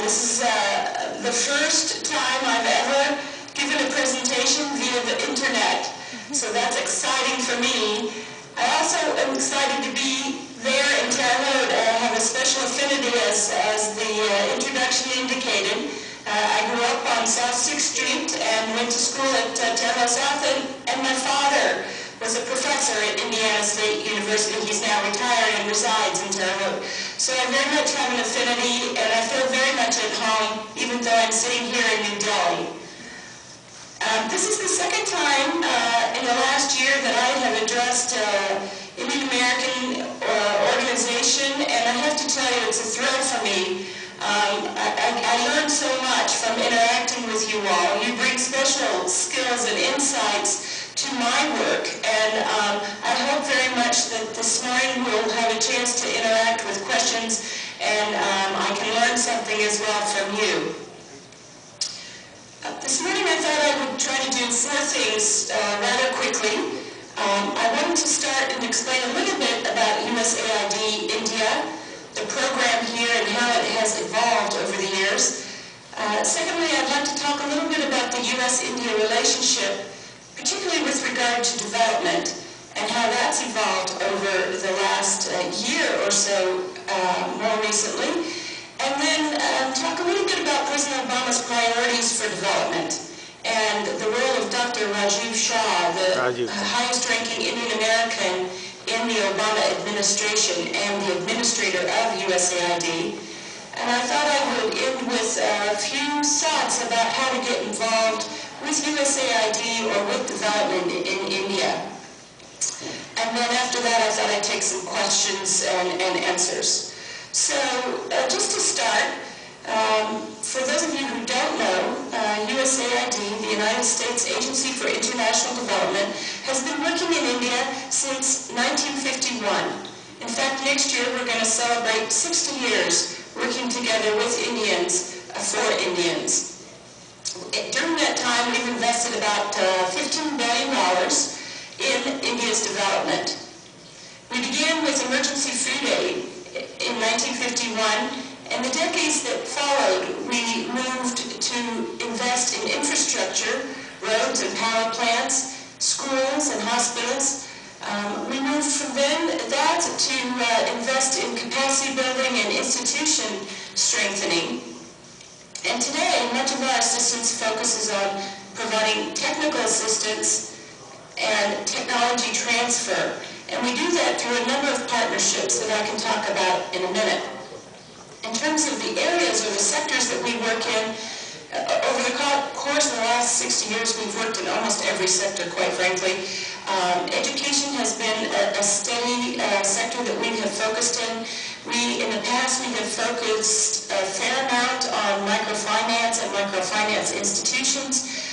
This is the first time I've ever given a presentation via the internet, so that's exciting for me. I also am excited to be there in Terre. I have a special affinity, as the introduction indicated. I grew up on South 6th Street and went to school at Terre South, and my father was a professor at Indiana State University. He's now retired and resides in Terre. So I very much have an affinity, and I feel very much at home, even though I'm sitting here in New Delhi. This is the second time in the last year that I have addressed Indian American organization, and I have to tell you, it's a thrill for me. I learned so much from interacting with you all. You bring special skills and insights to my work, and I hope very much that this morning we'll have a chance to interact with questions, and I can learn something as well from you. This morning I thought I would try to do 4 things rather quickly. I wanted to start and explain a little bit about USAID India, the program here and how it has evolved over the years. Secondly, I'd like to talk a little bit about the US-India relationship, particularly with regard to development and how that's evolved over the last year or so more recently. And then talk a little bit about President Obama's priorities for development and the role of Dr. Rajiv Shah, the highest-ranking Indian American in the Obama administration and the administrator of USAID. And I thought I would end with a few thoughts about how to get involved with USAID or with development in India. And then after that, I thought I'd take some questions and answers. So just to start, for those of you who don't know, USAID, the United States Agency for International Development, has been working in India since 1951. In fact, next year we're going to celebrate 60 years working together with Indians for Indians. During that time, we've invested about $15 billion in India's development. We began with emergency food aid in 1951, and the decades that followed, we moved to invest in infrastructure, roads and power plants, schools and hospitals. We moved from that to invest in capacity building and institution strengthening. And today, much of our assistance focuses on providing technical assistance and technology transfer. And we do that through a number of partnerships that I can talk about in a minute. In terms of the areas or the sectors that we work in, over the course of the last 60 years, we've worked in almost every sector, quite frankly. Education has been a steady sector that we have focused in. In the past, we have focused a fair amount on microfinance and microfinance institutions.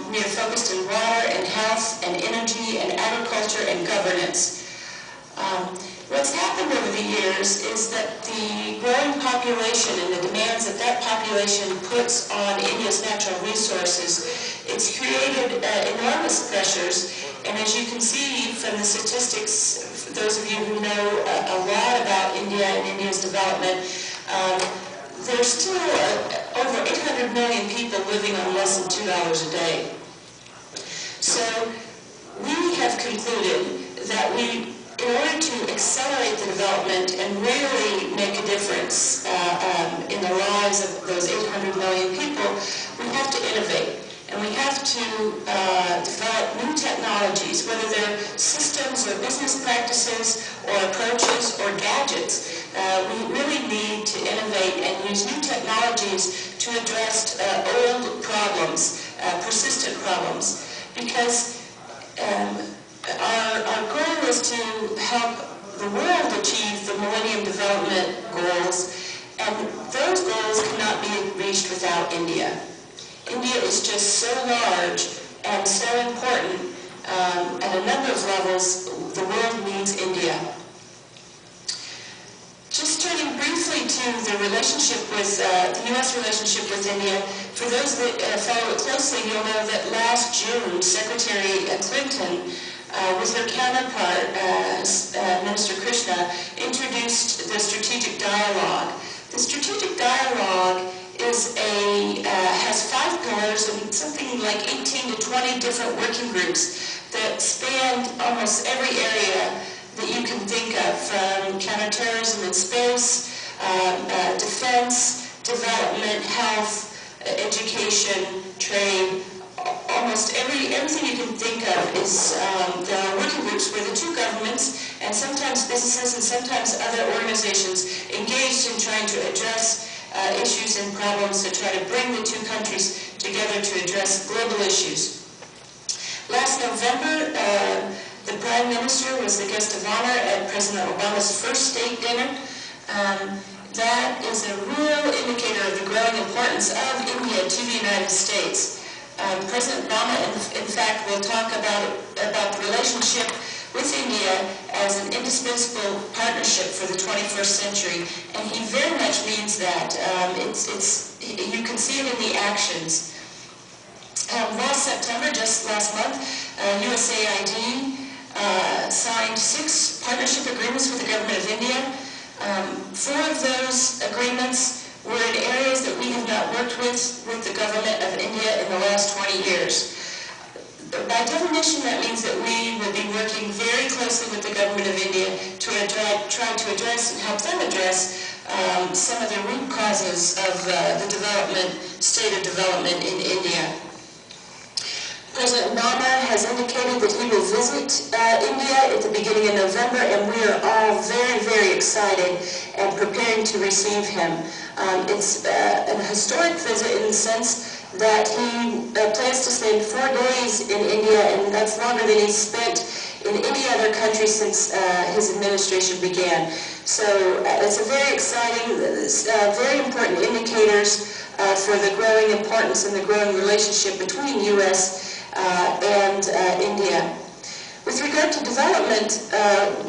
We are focused in water and health and energy and agriculture and governance. What's happened over the years is that the growing population and the demands that that population puts on India's natural resources, it's created enormous pressures. And as you can see from the statistics, those of you who know a lot about India and India's development, there's still over 800 million people living on less than $2 a day. So we have concluded that in order to accelerate the development and really make a difference in the lives of those 800 million people, we have to innovate. And we have to develop new technologies, whether they're systems or business practices or approaches or gadgets. We really need to innovate and use new technologies to address old problems, persistent problems, because our goal is to help the world achieve the Millennium Development Goals, and those goals cannot be reached without India. India is just so large and so important. At a number of levels, the world needs India. Just turning briefly to the relationship with the U.S. relationship with India, for those that follow it closely, you'll know that last June, Secretary Clinton, with her counterpart, Minister Krishna, introduced the strategic dialogue The strategic dialogue has 5 pillars and something like 18 to 20 different working groups that span almost every area that you can think of, from counterterrorism and space, defense, development, health, education, trade. Almost everything you can think of is, there are working groups where the two governments and sometimes businesses and sometimes other organizations engaged in trying to address issues and problems to try to bring the two countries together to address global issues. Last November, the Prime Minister was the guest of honor at President Obama's first state dinner. That is a real indicator of the growing importance of India to the United States. President Obama, in fact, will talk about the relationship with India as an indispensable partnership for the 21st century, and he very much means that. You can see it in the actions. Last September, just last month, USAID signed 6 partnership agreements with the government of India. 4 of those agreements were in areas that we have not worked with the government of India in the last 20 years. By definition, that means that we will be working very closely with the government of India to try to address and help them address some of the root causes of the state of development in India. President Obama has indicated that he will visit India at the beginning of November, and we are all very, very excited and preparing to receive him. It's a historic visit in the sense that he plans to spend 4 days in India, and that's longer than he's spent in any other country since his administration began. So it's a very exciting, very important indicators for the growing importance and the growing relationship between U.S. And India. With regard to development,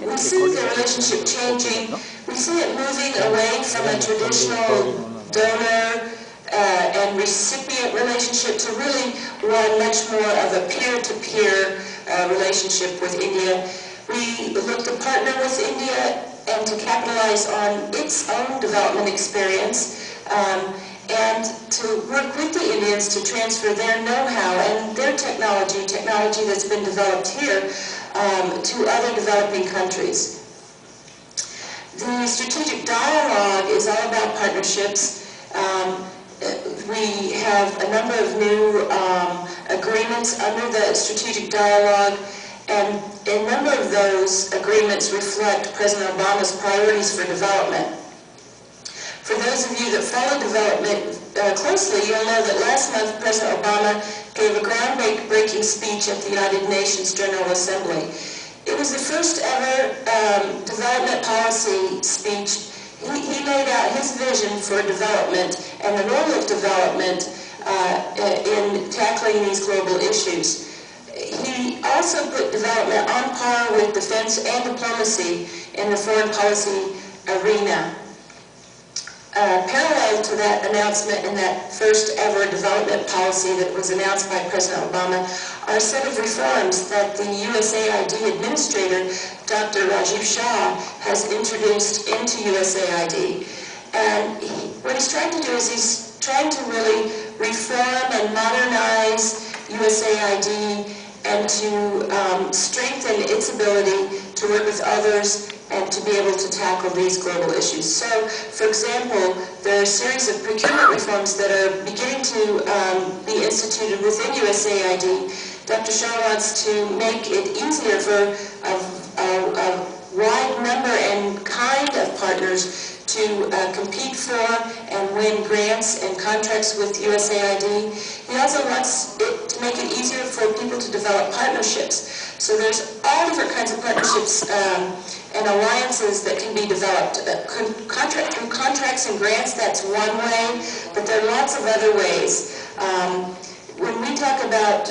we see the relationship changing. We see it moving away from a traditional donor and recipient relationship to really one much more of a peer-to-peer relationship with India. We look to partner with India and to capitalize on its own development experience, and to work with the Indians to transfer their know-how and their technology that's been developed here, to other developing countries. The strategic dialogue is all about partnerships. We have a number of new agreements under the strategic dialogue, and a number of those agreements reflect President Obama's priorities for development. For those of you that follow development closely, you'll know that last month President Obama gave a groundbreaking speech at the United Nations General Assembly. It was the first ever development policy speech. He laid out his vision for development and the role of development in tackling these global issues. He also put development on par with defense and diplomacy in the foreign policy arena. Parallel to that announcement and that first ever development policy that was announced by President Obama are a set of reforms that the USAID administrator, Dr. Rajiv Shah, has introduced into USAID. And what he's trying to do is he's trying to really reform and modernize USAID and to strengthen its ability to work with others and to be able to tackle these global issues. So, for example, there are a series of procurement reforms that are beginning to be instituted within USAID. Dr. Shah wants to make it easier for a wide number and kind of partners to compete for and win grants and contracts with USAID. He also wants it to make it easier for people to develop partnerships. So there's all different kinds of partnerships and alliances that can be developed. Through contracts and grants, that's one way, but there are lots of other ways. When we talk about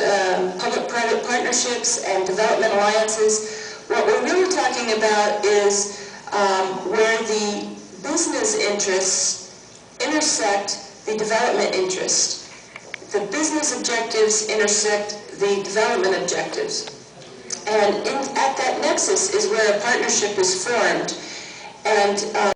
public-private partnerships and development alliances, what we're really talking about is where the business interests intersect the development interests. The business objectives intersect the development objectives. And at that nexus is where a partnership is formed. And